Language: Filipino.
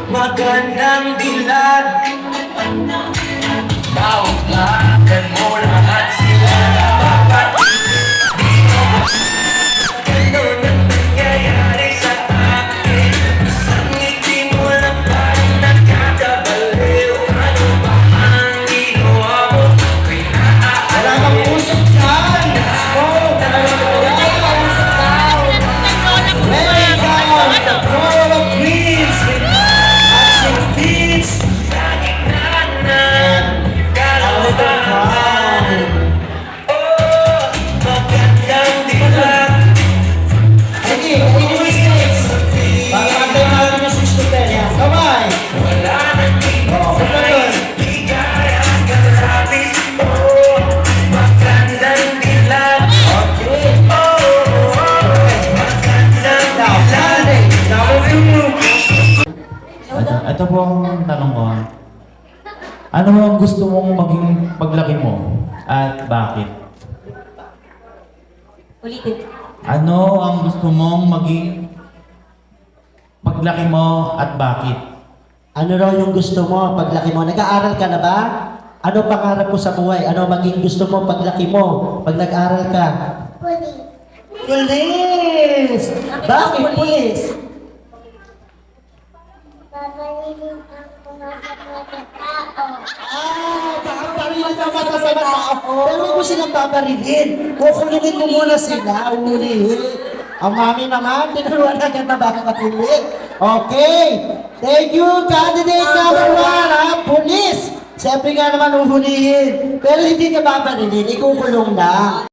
Magandang dilag, mauglakan mo lahat sila napapatid. Ganun ang nangyayari sa akin. Isang ngiti mo lang parang nagkakabaliw. Ano ba ang ginawa mo? Wala kang usap dyan! Smoke! Wala kang usap dyan! Lay down the floor of greens with action beats! Magandang dilag. Sige, continue with sticks! Para antay natin yung 6 to 10 yan. Kamay! Wala nang Oo, punta doon. ligaya kalapit mo. Magandang dilag. Okay. Magandang Now, dilag. Sunday! Now, review! Ito po ang tanong ko. Ano ang gusto mong maging paglaki mo? At bakit? Ulitin. Ano ang gusto mong maging paglaki mo at bakit? Ano raw yung gusto mo paglaki mo? Nag-aaral ka na ba? Ano pangarap mo sa buhay? Ano maging gusto mo paglaki mo? Pag nag-aaral ka? Pulis! Bakit pulis? Babalinin ako mga tao. Babarilin ka ba sa tao? Pero huwag mo silang babarilin. Kukulungin mo muna sila, ulihin. Ang mami naman, tinuruan agad na baka kapulit. Okay. Thank you, candidate number 1, ha? Police! Siyempre nga naman uhulihin. Pero hindi ka babarilin, ikukulong na.